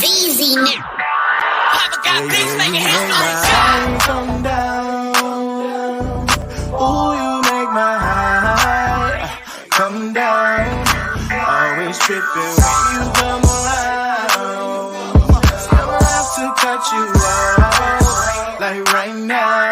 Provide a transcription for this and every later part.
Easy now. Papa got things making hands come down. Ooh, you make my high come down. Always tripping when you come around. I'ma have to cut you off, like right now.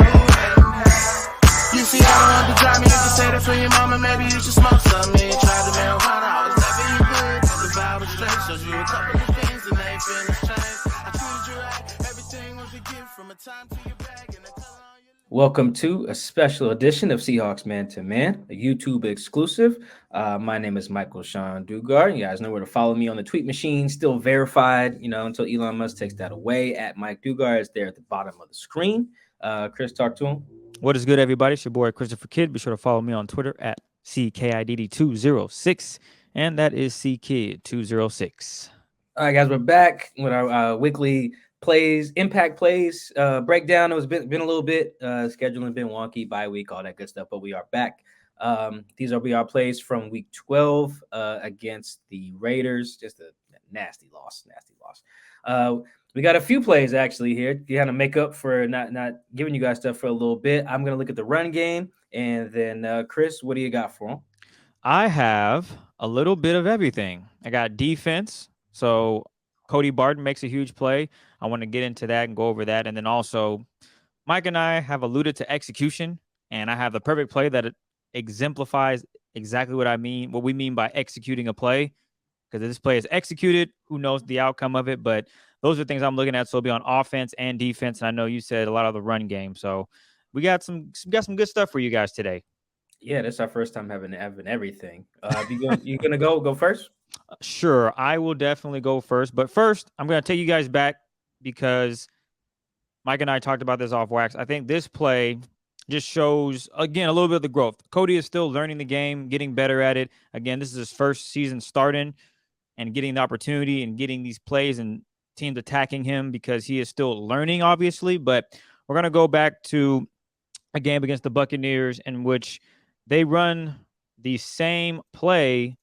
You see, I don't want to drive me. You can say that for your mama. Maybe you should smoke some. Me try the marijuana. I was never you good. The vibe was straight. Showed you a couple of things and they ain't finna change. I treated you right. Everything was a gift from a time to your bag and the color on your. Welcome to a special edition of Seahawks Man to Man, a YouTube exclusive. My name is Michael-Shawn and You guys know where to follow me on the tweet machine, still verified, until Elon Musk takes that away. At Mike Dugard is there at the bottom of the screen. Chris, talk to him. What is good, everybody? It's your boy, Christopher Kid. Be sure to follow me on Twitter at CKIDD206, and that is CKid206. All right, guys, we're back with our weekly impact plays breakdown. It was been a little bit scheduling been wonky, bye week, all that good stuff, but we are back. These will be our plays from week 12 against the Raiders. Just a nasty loss. We got a few plays actually here. You had to make up for not giving you guys stuff for a little bit. I'm gonna look at the run game, and then Chris, what do you got for him? I have a little bit of everything. I got defense, so Cody Barton makes a huge play. I want to get into that and go over that. And then also, Mike and I have alluded to execution, and I have the perfect play that it exemplifies exactly what we mean by executing a play. Because if this play is executed, who knows the outcome of it? But those are things I'm looking at. So it'll be on offense and defense. And I know you said a lot of the run game. So we got some good stuff for you guys today. Yeah, this is our first time having everything. You gonna go first? Sure, I will definitely go first. But first, I'm going to take you guys back because Mike and I talked about this off wax. I think this play just shows, again, a little bit of the growth. Cody is still learning the game, getting better at it. Again, this is his first season starting and getting the opportunity and getting these plays and teams attacking him because he is still learning, obviously. But we're going to go back to a game against the Buccaneers in which they run the same play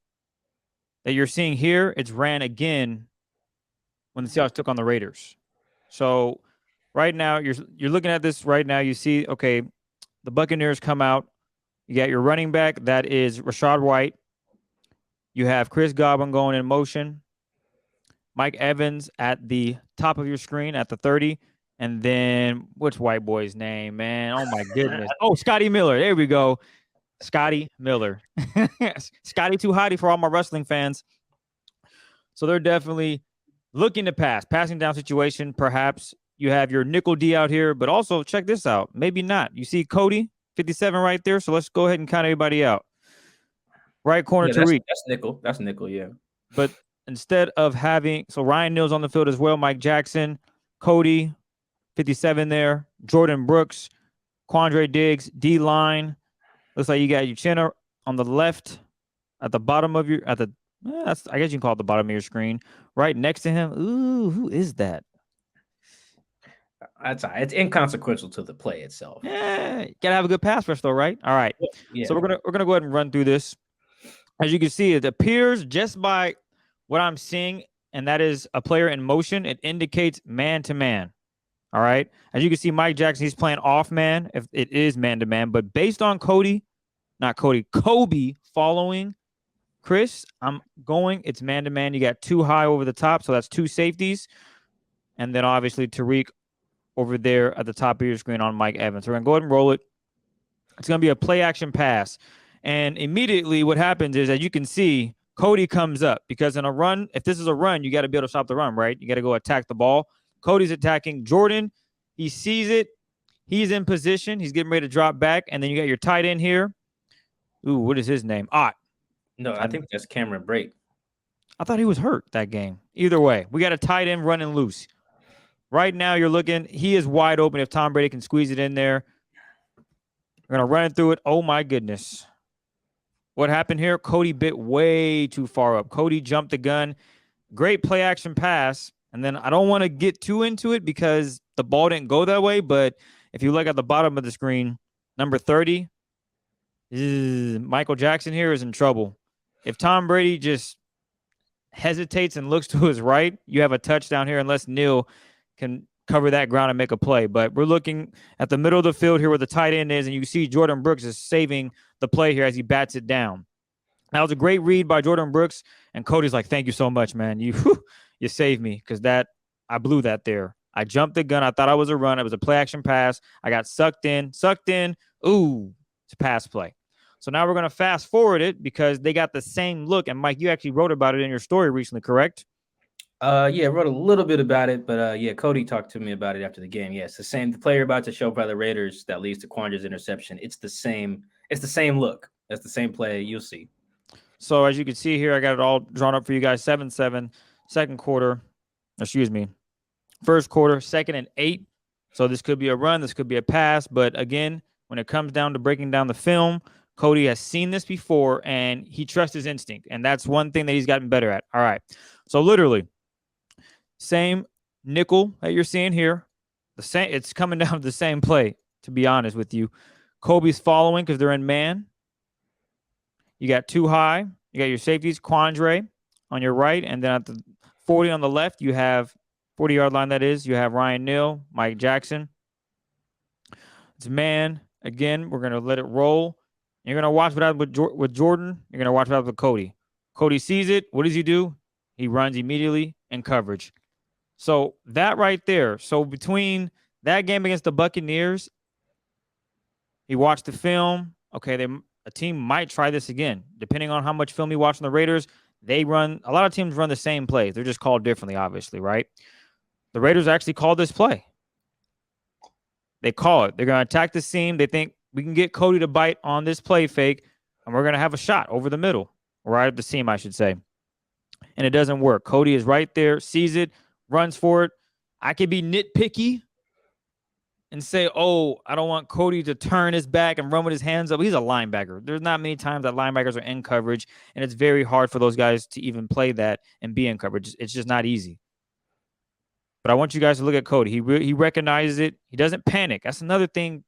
that you're seeing here. It's ran again when the Seahawks took on the Raiders. So right now, you're looking at this right now. You see, okay, the Buccaneers come out. You got your running back. That is Rachaad White. You have Chris Godwin going in motion. Mike Evans at the top of your screen at the 30. And then, what's white boy's name, man? Oh, my goodness. Oh, Scotty Miller. There we go. Scotty Miller. Scotty too hotty for all my wrestling fans. So they're definitely looking to pass. Passing down situation, perhaps. You have your nickel D out here, but also check this out. Maybe not. You see Cody, 57 right there. So let's go ahead and count everybody out. Right corner Tariq. That's nickel. That's nickel, yeah. But instead of having, so Ryan Neal's on the field as well. Mike Jackson, Cody, 57 there. Jordan Brooks, Quandre Diggs, D-line. Looks like you got Uchenna on the left at the bottom of your, I guess you can call it the bottom of your screen. Right next to him. Ooh, who is that? It's inconsequential to the play itself. Yeah, you gotta have a good pass rush though, right? All right. Yeah. So we're gonna go ahead and run through this. As you can see, it appears just by what I'm seeing, and that is a player in motion. It indicates man to man. All right. As you can see, Mike Jackson, he's playing off man if it is man to man. But based on Kobe following Chris, it's man to man. You got two high over the top, so that's two safeties, and then obviously Tariq over there at the top of your screen on Mike Evans. We're going to go ahead and roll it. It's going to be a play action pass. And immediately what happens is, as you can see, Cody comes up because in a run, if this is a run, you got to be able to stop the run, right? You got to go attack the ball. Cody's attacking Jordan. He sees it. He's in position. He's getting ready to drop back. And then you got your tight end here. Ooh, what is his name? Ott. No, I think that's Cameron Brate. I thought he was hurt that game. Either way, we got a tight end running loose. Right now, you're looking. He is wide open if Tom Brady can squeeze it in there. We're going to run it through it. Oh, my goodness. What happened here? Cody bit way too far up. Cody jumped the gun. Great play action pass. And then I don't want to get too into it because the ball didn't go that way. But if you look at the bottom of the screen, number 30, Michael Jackson here is in trouble. If Tom Brady just hesitates and looks to his right, you have a touchdown here unless Neal can cover that ground and make a play. But we're looking at the middle of the field here where the tight end is, and you see Jordan Brooks is saving the play here as he bats it down. That was a great read by Jordan Brooks, and Cody's like, "Thank you so much, man. You saved me because I blew that there. I jumped the gun. I thought I was a run. It was a play action pass. I got sucked in. Ooh, it's a pass play." So now we're going to fast forward it because they got the same look. And Mike, you actually wrote about it in your story recently, correct? Yeah, I wrote a little bit about it, but yeah, Cody talked to me about it after the game. Yeah, it's the same. The player about to show by the Raiders that leads to Quandra's interception. It's the same. It's the same look. It's the same play. You'll see. So as you can see here, I got it all drawn up for you guys. 7-7, second quarter. Excuse me. First quarter, 2nd and 8. So this could be a run. This could be a pass. But again, when it comes down to breaking down the film, Cody has seen this before, and he trusts his instinct. And that's one thing that he's gotten better at. All right. So literally, same nickel that you're seeing here. It's coming down to the same play, to be honest with you. Kobe's following because they're in man. You got too high. You got your safeties, Quandre on your right. And then at the 40 on the left, you have 40-yard line, that is. You have Ryan Neal, Mike Jackson. It's man. Again, we're going to let it roll. You're going to watch what happens with Jordan. You're going to watch what happens with Cody. Cody sees it. What does he do? He runs immediately in coverage. So that right there. So between that game against the Buccaneers, he watched the film. Okay, a team might try this again. Depending on how much film you watch on the Raiders, a lot of teams run the same plays. They're just called differently, obviously, right? The Raiders actually called this play. They call it. They're going to attack the seam. They think we can get Cody to bite on this play fake, and we're going to have a shot over the middle, right at the seam, I should say. And it doesn't work. Cody is right there, sees it, runs for it. I could be nitpicky and say, oh, I don't want Cody to turn his back and run with his hands up. He's a linebacker. There's not many times that linebackers are in coverage, and it's very hard for those guys to even play that and be in coverage. It's just not easy. But I want you guys to look at Cody. He recognizes it. He doesn't panic. That's another thing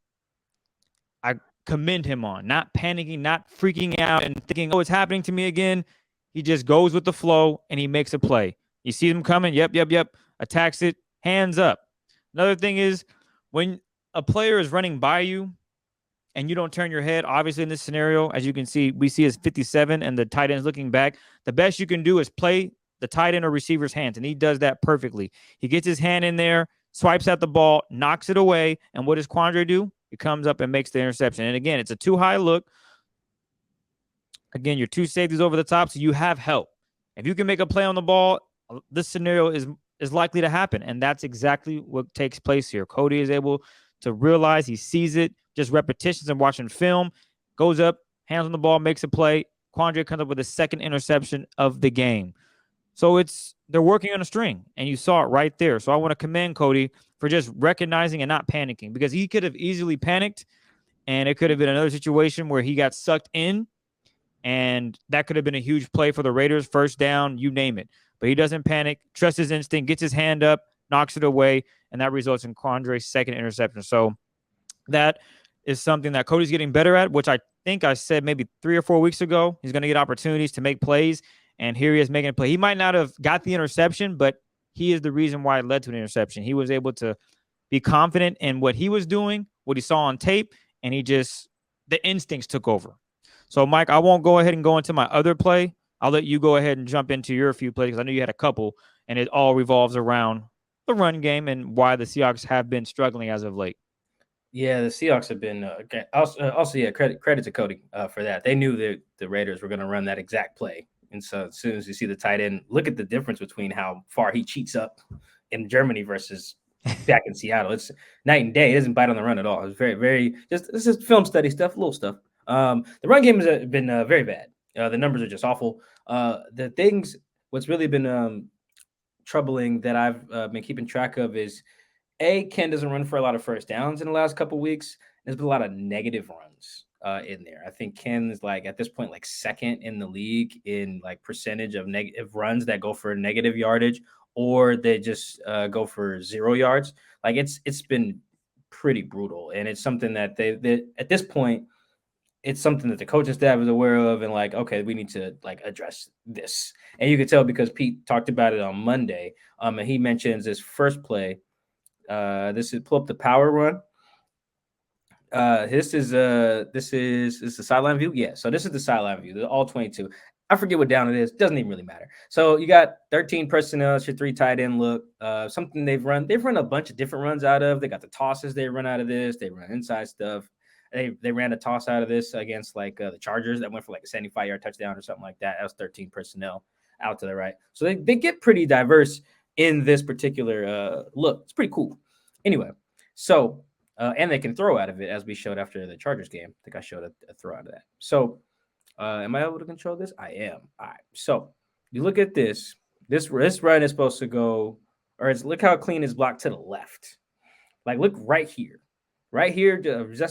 I commend him on. Not panicking, not freaking out and thinking, oh, it's happening to me again. He just goes with the flow, and he makes a play. You see him coming. Yep. Attacks it. Hands up. Another thing is when a player is running by you and you don't turn your head, obviously in this scenario, as you can see, we see is 57 and the tight end is looking back. The best you can do is play the tight end or receiver's hands, and he does that perfectly. He gets his hand in there, swipes at the ball, knocks it away, and what does Quandre do? He comes up and makes the interception. And again, it's a too high look. Again, your two safeties over the top, so you have help. If you can make a play on the ball, this scenario is likely to happen, and that's exactly what takes place here. Cody is able to realize he sees it, just repetitions and watching film, goes up, hands on the ball, makes a play. Quandre comes up with the second interception of the game. So they're working on a string, and you saw it right there. So I want to commend Cody for just recognizing and not panicking, because he could have easily panicked, and it could have been another situation where he got sucked in, and that could have been a huge play for the Raiders, first down, you name it. But he doesn't panic, trusts his instinct, gets his hand up, knocks it away, and that results in Quandre's second interception. So that is something that Cody's getting better at, which I think I said maybe 3 or 4 weeks ago. He's going to get opportunities to make plays, and here he is making a play. He might not have got the interception, but he is the reason why it led to an interception. He was able to be confident in what he was doing, what he saw on tape, and the instincts took over. So, Mike, I won't go ahead and go into my other play. I'll let you go ahead and jump into your few plays because I know you had a couple, and it all revolves around the run game and why the Seahawks have been struggling as of late. Yeah, the Seahawks have been also credit to Cody for that. They knew that the Raiders were going to run that exact play. And so as soon as you see the tight end, look at the difference between how far he cheats up in Germany versus back in Seattle. It's night and day. He doesn't bite on the run at all. It's very, very this is film study stuff, little stuff. The run game has been very bad. The numbers are just awful. What's really been troubling that I've been keeping track of is Ken doesn't run for a lot of first downs in the last couple of weeks. There's been a lot of negative runs in there. I think Ken is at this point second in the league in percentage of negative runs that go for negative yardage, or they just go for 0 yards. It's been pretty brutal, and it's something that they at this point it's something that the coaching staff is aware of, and like, okay, we need to like address this. And you can tell because Pete talked about it on Monday. And he mentions this first play. This is pull up the power run. This is the sideline view. Yeah, so this is the sideline view. The all 22. I forget what down it is. Doesn't even really matter. So you got 13 personnel. It's your 3 tight end look. Something they've run. They've run a bunch of different runs out of. They got the tosses they run out of this. They run inside stuff. They ran a toss out of this against like the Chargers that went for like a 75-yard touchdown or something like that. That was 13 personnel out to the right. So they get pretty diverse in this particular look. It's pretty cool. Anyway, so and they can throw out of it, as we showed after the Chargers game. I think I showed a throw out of that. So am I able to control this? I am. All right. So you look at this. This run is supposed to go, look how clean is blocked to the left. Like, look right here. Right here,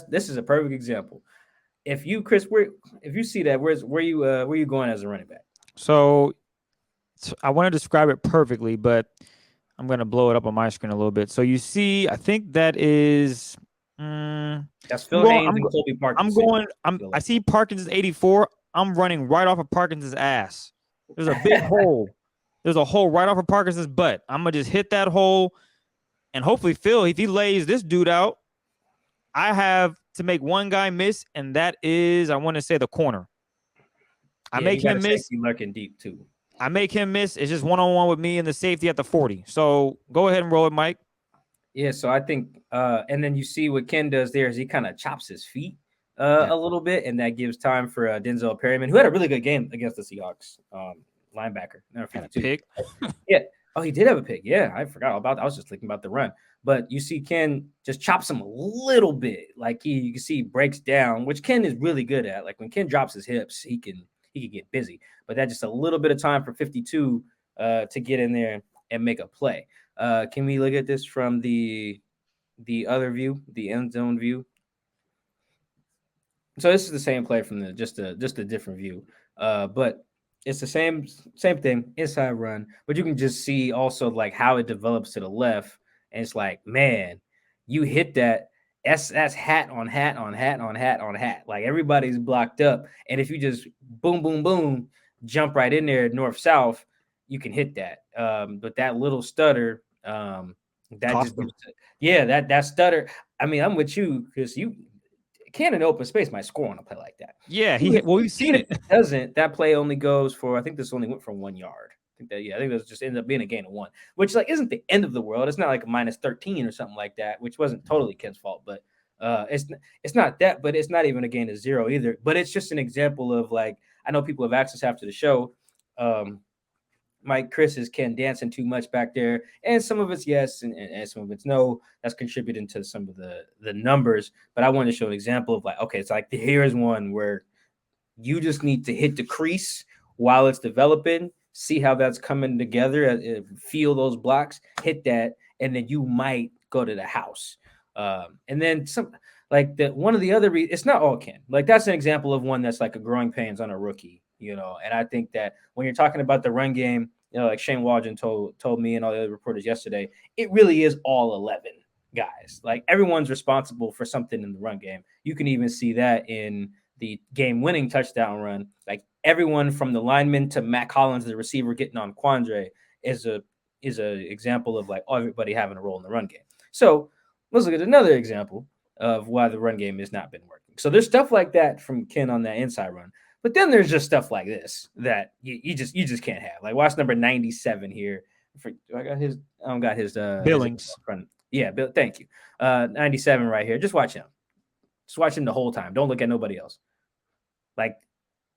this is a perfect example. If you, Chris, if you see that, where you going as a running back? So I want to describe it perfectly, but I'm going to blow it up on my screen a little bit. So you see, I think that is that's Phil Haynes and Cody Barton. I see Parkinson's 84. I'm running right off of Parkinson's ass. There's a big hole. There's a hole right off of Parkinson's butt. I'm going to just hit that hole, and hopefully Phil, if he lays this dude out, I have to make one guy miss, and that is, I want to say, the corner. I make him miss. Lurking deep too. I make him miss. It's just one-on-one with me and the safety at the 40. So go ahead and roll it, Mike. Yeah, so I think, and then you see what Ken does there is he kind of chops his feet a little bit, and that gives time for Denzel Perryman, who had a really good game against the Seahawks linebacker. Had a pick. Yeah. Oh, he did have a pick. Yeah, I forgot about that. I was just thinking about the run. But you see Ken just chops him a little bit. Like you can see he breaks down, which Ken is really good at. Like when Ken drops his hips, he can get busy. But that's just a little bit of time for 52 to get in there and make a play. Can we look at this from the other view, the end zone view? So this is the same play from the just a different view. But it's the same thing, inside run, but you can just see also like how it develops to the left. And it's like, man, you hit that. That's hat on hat on hat on hat on hat. Like everybody's blocked up. And if you just boom, boom, boom, jump right in there north south, you can hit that. But that little stutter, that stutter. I mean, I'm with you because you can in open space might score on a play like that. Yeah, we've seen it. Doesn't that play only goes for? I think this only went for 1 yard. I think that just ended up being a gain of 1, which like isn't the end of the world. It's not like a minus 13 or something like that, which wasn't totally Ken's fault, but it's not that, but it's not even a gain of 0 either. But it's just an example of like I know people have asked us after the show. Chris is Ken dancing too much back there, and some of it's yes, and some of it's no. That's contributing to some of the numbers. But I want to show an example of like, okay, it's like here's one where you just need to hit the crease while it's developing, see how that's coming together, feel those blocks, hit that, and then you might go to the house. And then some like one of the other it's not all Ken. Like that's an example of one that's like a growing pains on a rookie. And I think that when you're talking about the run game, like Shane Waldron told me and all the other reporters yesterday, it really is all 11 guys. Like everyone's responsible for something in the run game. You can even see that in the game-winning touchdown run. Like everyone from the lineman to Matt Collins, the receiver, getting on Quandre is a example of like everybody having a role in the run game. So let's look at another example of why the run game has not been working. So there's stuff like that from Ken on that inside run. But then there's just stuff like this that you just can't have. Like watch number 97 here. I don't got his Billings. Yeah, Bill. Thank you. 97 right here. Just watch him. Just watch him the whole time. Don't look at nobody else. Like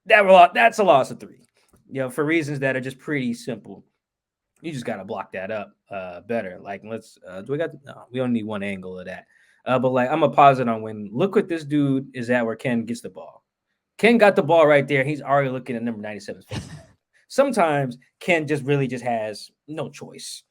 that's a loss of 3. For reasons that are just pretty simple. You just got to block that up better. Like we don't need one angle of that. But like I'm gonna pause it on when look what this dude is at where Ken gets the ball. Ken got the ball right there. He's already looking at number 97. Sometimes Ken just has no choice.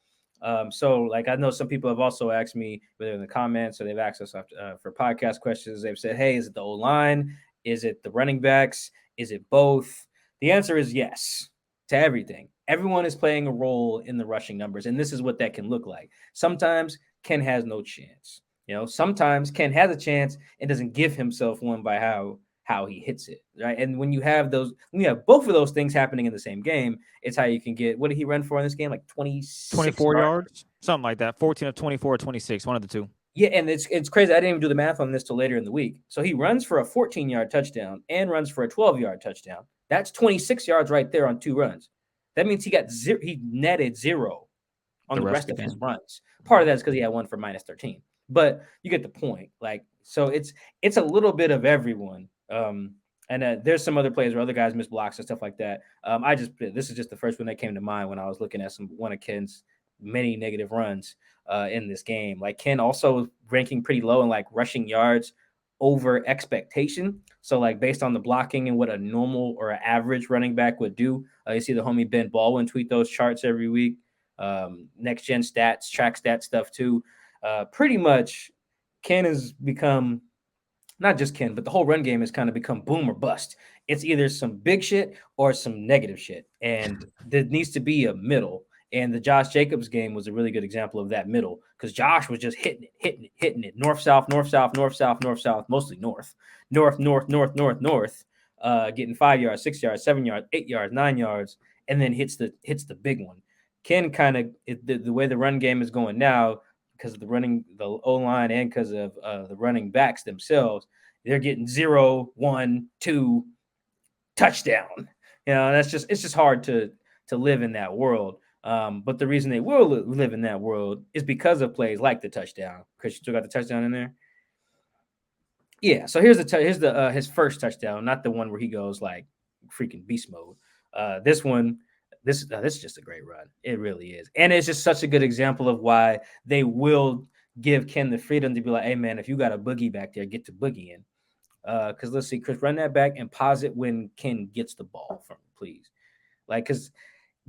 So like I know some people have also asked me whether in the comments or they've asked us for podcast questions. They've said, hey, is it the O-line? Is it the running backs? Is it both? The answer is yes to everything. Everyone is playing a role in the rushing numbers, and this is what that can look like. Sometimes Ken has no chance. Sometimes Ken has a chance and doesn't give himself one by how how he hits it, right? And when you have both of those things happening in the same game, it's how you can get, what did he run for in this game? Like 26 24 yards? yards, something like that. 14 of 24 or 26, one of the two. Yeah, and it's crazy. I didn't even do the math on this till later in the week. So he runs for a 14-yard touchdown and runs for a 12-yard touchdown. That's 26 yards right there on 2 runs. That means he netted 0 on the rest of his runs. Part of that is because he had one for minus 13. But you get the point. Like, so it's a little bit of everyone. And there's some other plays where other guys miss blocks and stuff like that. This is just the first one that came to mind when I was looking at one of Ken's many negative runs in this game. Like, Ken also ranking pretty low in like rushing yards over expectation. So like based on the blocking and what a normal or an average running back would do, you see the homie Ben Baldwin tweet those charts every week. Next gen stats, track stat stuff too. Pretty much Ken has become, not just Ken, but the whole run game has kind of become boom or bust. It's either some big shit or some negative shit. And there needs to be a middle. And the Josh Jacobs game was a really good example of that middle, because Josh was just hitting it. North, south, north, south, north, south, north, south, mostly north, getting 5 yards, 6 yards, 7 yards, 8 yards, 9 yards, and then hits the big one. Ken kind of, the way the run game is going now, because of the O-line and because of the running backs themselves, they're getting 0, 1, 2 touchdown. It's just hard to live in that world. But the reason they will live in that world is because of plays like the touchdown. Chris, you still got the touchdown in there? Yeah. So here's his first touchdown, not the one where he goes like freaking beast mode. This one. This is just a great run. It really is. And it's just such a good example of why they will give Ken the freedom to be like, hey, man, if you got a boogie back there, get to boogieing. Because let's see, Chris, run that back and pause it when Ken gets the ball from him, please. Like, because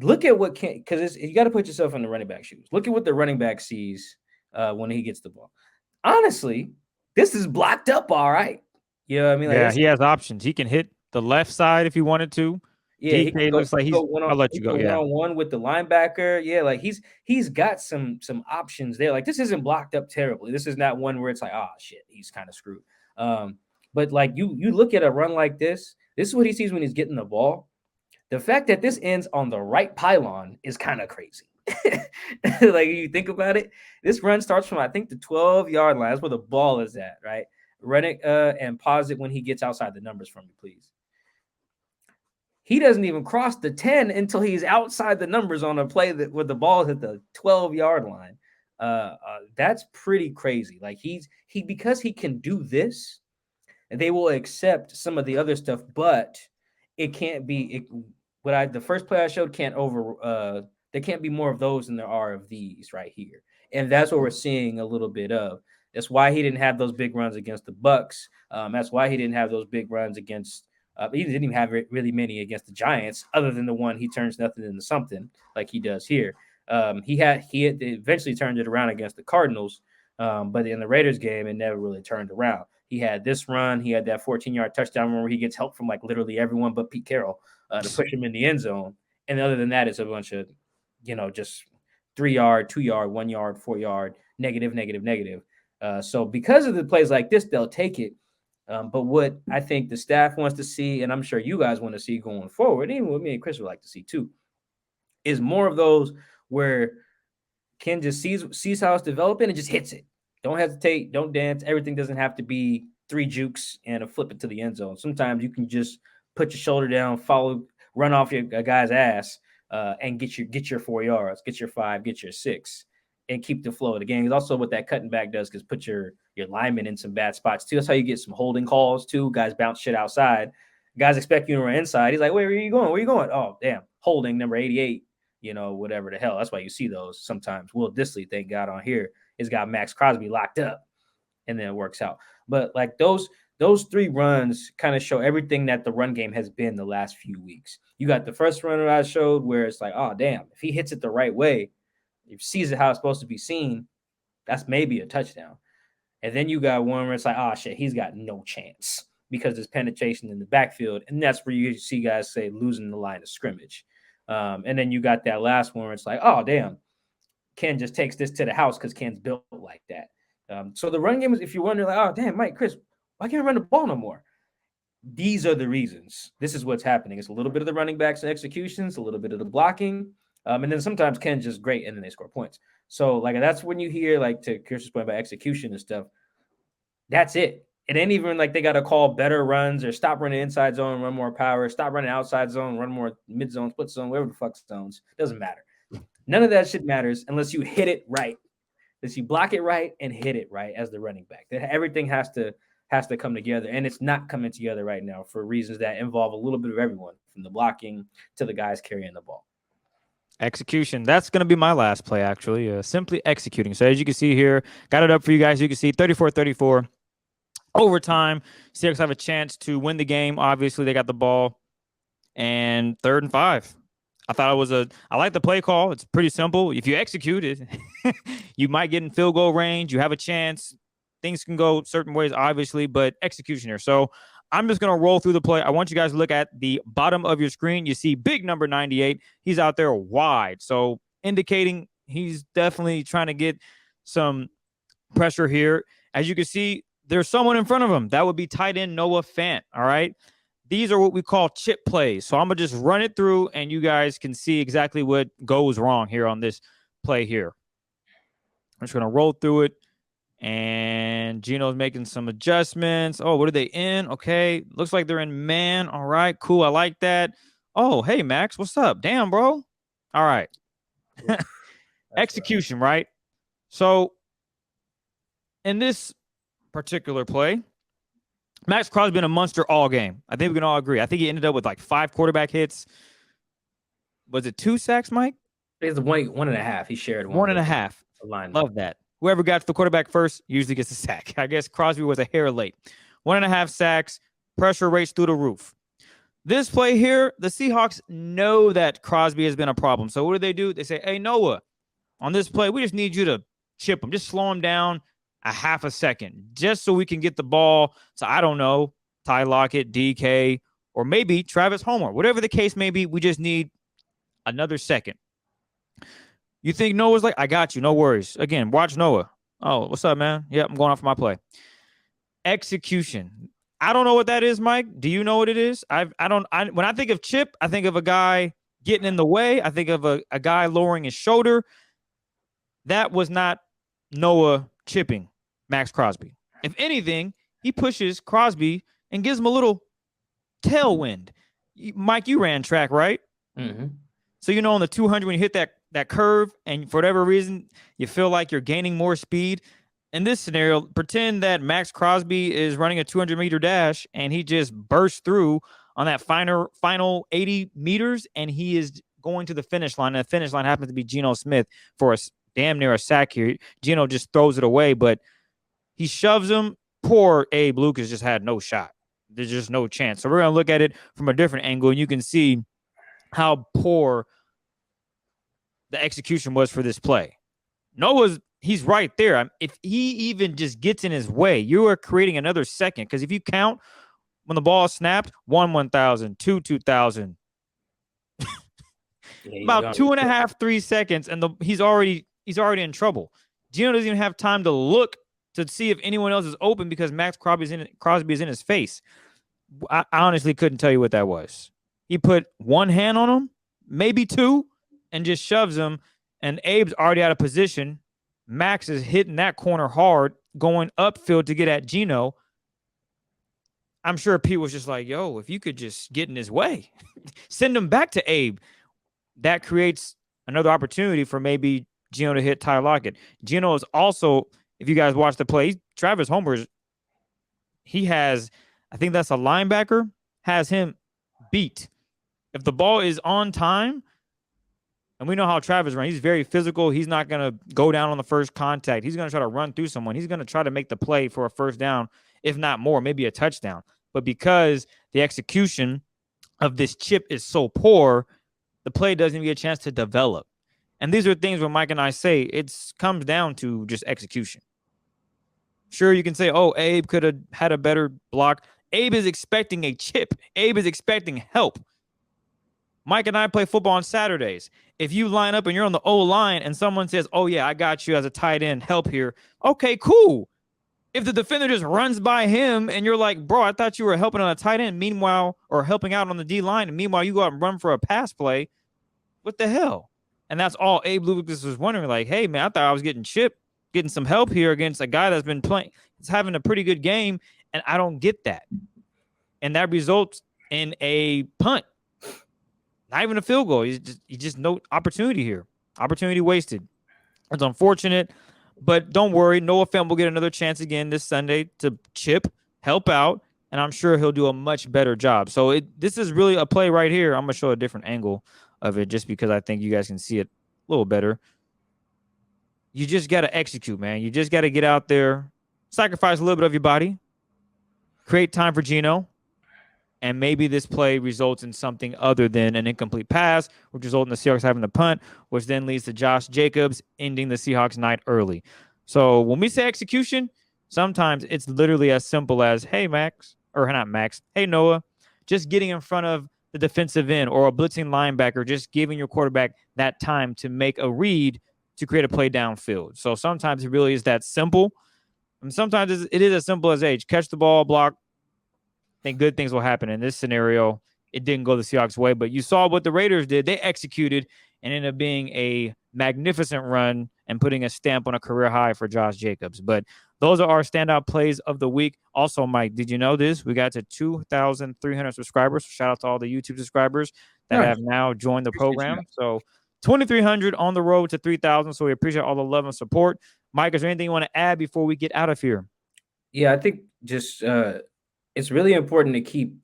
look at what Ken, because you got to put yourself in the running back shoes. Look at what the running back sees when he gets the ball. Honestly, this is blocked up all right. You know what I mean? Like, yeah, he has options. He can hit the left side if he wanted to. Yeah, DK looks like I'll let you go. Yeah, one-on-one with the linebacker. Yeah, like he's got some options there. Like, this isn't blocked up terribly. This is not one where it's like, oh shit, he's kind of screwed. But like you look at a run like this is what he sees when he's getting the ball. The fact that this ends on the right pylon is kind of crazy. Like, you think about it, this run starts from, I think, the 12-yard line. That's where the ball is at, right? Run it and pause it when he gets outside the numbers from me, please. He doesn't even cross the 10 until he's outside the numbers on a play where the ball is at the 12-yard line. That's pretty crazy. Like, because he can do this, they will accept some of the other stuff, but it can't be the first play I showed there can't be more of those than there are of these right here. And that's what we're seeing a little bit of. That's why he didn't have those big runs against the Bucks. That's why he didn't have those big runs against he didn't even have really many against the Giants, other than the one he turns nothing into something like he does here. He had eventually turned it around against the Cardinals, but in the Raiders game, it never really turned around. He had this run. He had that 14-yard touchdown where he gets help from like literally everyone but Pete Carroll to push him in the end zone. And other than that, it's a bunch of, just 3-yard, 2-yard, 1-yard, 4-yard, negative. So because of the plays like this, they'll take it. But what I think the staff wants to see, and I'm sure you guys want to see going forward, even what me and Chris would like to see too, is more of those where Ken just sees how it's developing and just hits it. Don't hesitate. Don't dance. Everything doesn't have to be 3 jukes and a flip it to the end zone. Sometimes you can just put your shoulder down, run off a guy's ass, and get your 4 yards, get your 5, get your 6, and keep the flow of the game. It's also what that cutting back does, because put your linemen in some bad spots too. That's how you get some holding calls too. Guys bounce shit outside. Guys expect you to run inside. He's like, wait, where are you going? Where are you going? Oh, damn. Holding number 88, whatever the hell. That's why you see those sometimes. Will Dissly, thank God, on here, has got Max Crosby locked up, and then it works out. But like those 3 runs kind of show everything that the run game has been the last few weeks. You got the first run I showed where it's like, oh, damn, if he hits it the right way, if he sees it how it's supposed to be seen, that's maybe a touchdown. And then you got one where it's like, oh, shit, he's got no chance because there's penetration in the backfield. And that's where you see guys say losing the line of scrimmage. And then you got that last one where it's like, oh, damn, Ken just takes this to the house because Ken's built like that. So the run game is, if you're wondering, like, oh, damn, Mike, Chris, why can't I run the ball no more? these are the reasons. This is what's happening. It's a little bit of the running backs and executions, a little bit of the blocking, and then sometimes Ken's just great, and then they score points. So like that's when you hear like to Kirsten's point about execution and stuff. That's it. It ain't even like they got to call better runs or stop running inside zone, run more power, stop running outside zone, run more mid zone, split zone, whatever the fuck zones. Doesn't matter. None of that shit matters unless you hit it right. Unless you block it right and hit it right as the running back. Everything has to come together, and it's not coming together right now for reasons that involve a little bit of everyone, from the blocking to the guys carrying the ball. Execution. That's going to be my last play, actually. Simply executing. So as you can see here, got it up for you guys. You can see 34-34. Overtime. Seahawks have a chance to win the game. Obviously, they got the ball. And 3rd and 5. I thought I like the play call. It's pretty simple. If you execute it, you might get in field goal range. You have a chance. Things can go certain ways, obviously, but execution here. So I'm just going to roll through the play. I want you guys to look at the bottom of your screen. You see big number 98. He's out there wide. So indicating he's definitely trying to get some pressure here. As you can see, there's someone in front of him. That would be tight end Noah Fant. All right. These are what we call chip plays. So I'm going to just run it through and you guys can see exactly what goes wrong here on this play here. I'm just going to roll through it. And Gino's making some adjustments. Oh, what are they in? Okay. Looks like they're in man. All right. Cool. I like that. Oh, hey, Max. What's up? Damn, bro. All right. Execution, right? So in this particular play, Max Crosby's been a monster all game. I think we can all agree. I think he ended up with like 5 quarterback hits. Was it 2 sacks, Mike? It's 1.5. He shared 1.5. Love that. Whoever got to the quarterback first usually gets a sack. I guess Crosby was a hair late. 1.5 sacks. Pressure rates through the roof. This play here, the Seahawks know that Crosby has been a problem. So what do? They say, hey, Noah, on this play, we just need you to chip him. Just slow him down a half a second just so we can get the ball. So I don't know, Ty Lockett, DK, or maybe Travis Homer. Whatever the case may be, we just need another second. You think Noah's like, I got you, no worries. Again, watch Noah. Oh, what's up, man? Yep, I'm going off my play. Execution. I don't know what that is, Mike. Do you know what it is? When I think of chip, I think of a guy getting in the way. I think of a guy lowering his shoulder. That was not Noah chipping Max Crosby. If anything, he pushes Crosby and gives him a little tailwind. Mike, you ran track, right? Mm-hmm. So you know on the 200 when you hit that curve and for whatever reason you feel like you're gaining more speed. In this scenario, pretend that Max Crosby is running a 200-meter dash and he just bursts through on that final 80 meters and he is going to the finish line. And the finish line happens to be Geno Smith for a damn near a sack here. Geno just throws it away, but he shoves him. Poor Abe Lucas just had no shot. There's just no chance. So we're going to look at it from a different angle, and you can see how poor the execution was for this play. He's right there. If he even just gets in his way, you are creating another second. Because if you count when the ball snapped, 1,000, 2,000, about 2.5, 3 seconds, and he's already in trouble. Geno doesn't even have time to look to see if anyone else is open because Max Crosby is in his face. I honestly couldn't tell you what that was. He put one hand on him, maybe 2, and just shoves him. And Abe's already out of position. Max is hitting that corner hard, going upfield to get at Geno. I'm sure Pete was just like, yo, if you could just get in his way, send him back to Abe. That creates another opportunity for maybe Geno to hit Ty Lockett. Geno is also, if you guys watch the play, Travis Homer, he has, I think that's a linebacker, has him beat. If the ball is on time, and we know how Travis runs, he's very physical. He's not going to go down on the first contact. He's going to try to run through someone. He's going to try to make the play for a first down, if not more, maybe a touchdown. But because the execution of this chip is so poor, the play doesn't even get a chance to develop. And these are things where Mike and I say it comes down to just execution. Sure, you can say, oh, Abe could have had a better block. Abe is expecting a chip. Abe is expecting help. Mike and I play football on Saturdays. If you line up and you're on the O line and someone says, oh, yeah, I got you as a tight end, help here. Okay, cool. if the defender just runs by him and you're like, bro, I thought you were helping on a tight end, meanwhile, or helping out on the D line, and meanwhile you go out and run for a pass play, what the hell? And that's all Abe Lucas was wondering, like, hey, man, I thought I was getting chipped, getting some help here against a guy that's been playing, it's having a pretty good game, and I don't get that. And that results in a punt. Not even a field goal. You just no opportunity here. Opportunity wasted. It's unfortunate, but don't worry. Noah Fent will get another chance again this Sunday to chip, help out, and I'm sure he'll do a much better job. So this is really a play right here. I'm going to show a different angle of it just because I think you guys can see it a little better. You just got to execute, man. You just got to get out there, sacrifice a little bit of your body, create time for Geno, and maybe this play results in something other than an incomplete pass, which results in the Seahawks having the punt, which then leads to Josh Jacobs ending the Seahawks night early. So when we say execution, sometimes it's literally as simple as, hey, Max, or not Max, hey, Noah, just getting in front of the defensive end or a blitzing linebacker, just giving your quarterback that time to make a read to create a play downfield. So sometimes it really is that simple. And sometimes it is as simple as, hey, catch the ball, block, think good things will happen. In this scenario, it didn't go the Seahawks' way, but you saw what the Raiders did. They executed and ended up being a magnificent run and putting a stamp on a career high for Josh Jacobs. But those are our standout plays of the week. Also, Mike, did you know this? We got to 2,300 subscribers. Shout out to all the YouTube subscribers that have now joined the program. So 2,300 on the road to 3,000. So we appreciate all the love and support. Mike, is there anything you want to add before we get out of here? Yeah, I think just it's really important to keep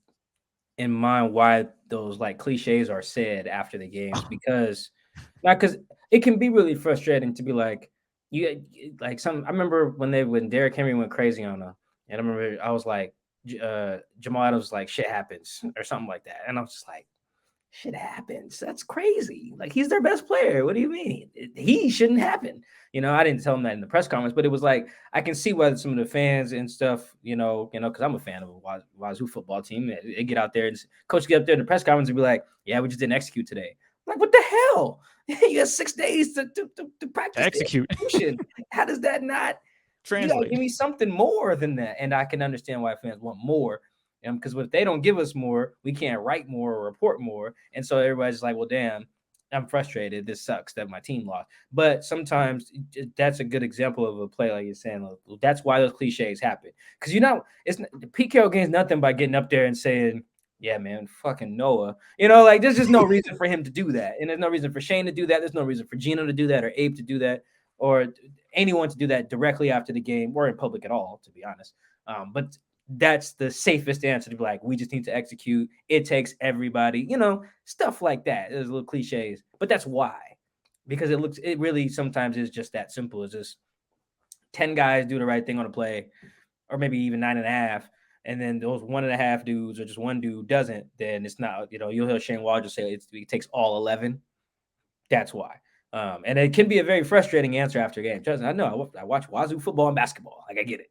in mind why those like cliches are said after the games, because it can be really frustrating to be like, I remember when Derrick Henry went crazy on him, and I remember I was like, Jamal Adams was like, shit happens or something like that. And I was just like, shit happens. That's crazy. Like, he's their best player. What do you mean? He shouldn't happen. I didn't tell him that in the press conference, but it was like, I can see why some of the fans and stuff, because I'm a fan of a Wazoo football team. They get out there and coach get up there in the press conference and be like, yeah, we just didn't execute today. I'm like, what the hell? You have 6 days to practice execute. How does that not translate? Give me something more than that. And I can understand why fans want more. Because if they don't give us more, we can't write more or report more. And so everybody's like, well, damn, I'm frustrated. This sucks that my team lost. But sometimes that's a good example of a play like you're saying. That's why those cliches happen. Because, the Pete Carroll gains nothing by getting up there and saying, yeah, man, fucking Noah. There's just no reason for him to do that. And there's no reason for Shane to do that. There's no reason for Geno to do that or Abe to do that or anyone to do that directly after the game or in public at all, to be honest. But that's the safest answer, to be like, we just need to execute. It takes everybody, stuff like that. There's little cliches, but that's why, because it really sometimes is just that simple. It's just 10 guys do the right thing on a play, or maybe even 9.5. And then those 1.5 dudes or just one dude doesn't, then it's not, you'll hear Shane Wall just say it takes all 11. That's why. And it can be a very frustrating answer after a game. Trust me, I know. I watch Wazoo football and basketball. Like, I get it.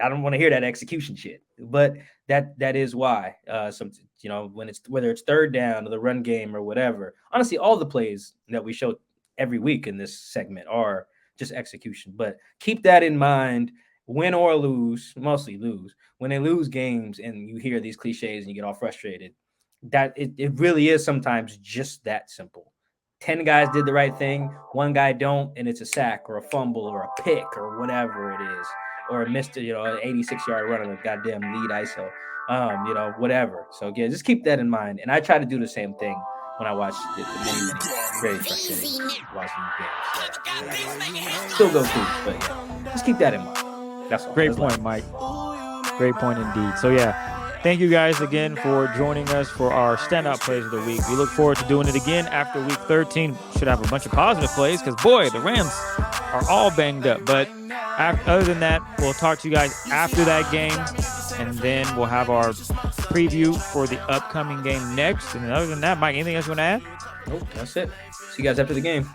I don't want to hear that execution shit, but that is why. Whether it's third down or the run game or whatever. Honestly, all the plays that we show every week in this segment are just execution. But keep that in mind. Win or lose, mostly lose. When they lose games and you hear these cliches and you get all frustrated, that it really is sometimes just that simple. 10 guys did the right thing, one guy don't, and it's a sack or a fumble or a pick or whatever it is. Or a missed, an 86-yard run on a goddamn lead ISO, whatever. So, again, just keep that in mind. And I try to do the same thing when I watch the many very frustrating watching games. Still go through, but yeah, just keep that in mind. That's all. Great point, Mike. Great point indeed. So, yeah, thank you guys again for joining us for our standout plays of the week. We look forward to doing it again after week 13. Should have a bunch of positive plays because, boy, the Rams are all banged up. But other than that, we'll talk to you guys after that game, and then we'll have our preview for the upcoming game next. And other than that, Mike, anything else you want to add? Nope, that's it. See you guys after the game.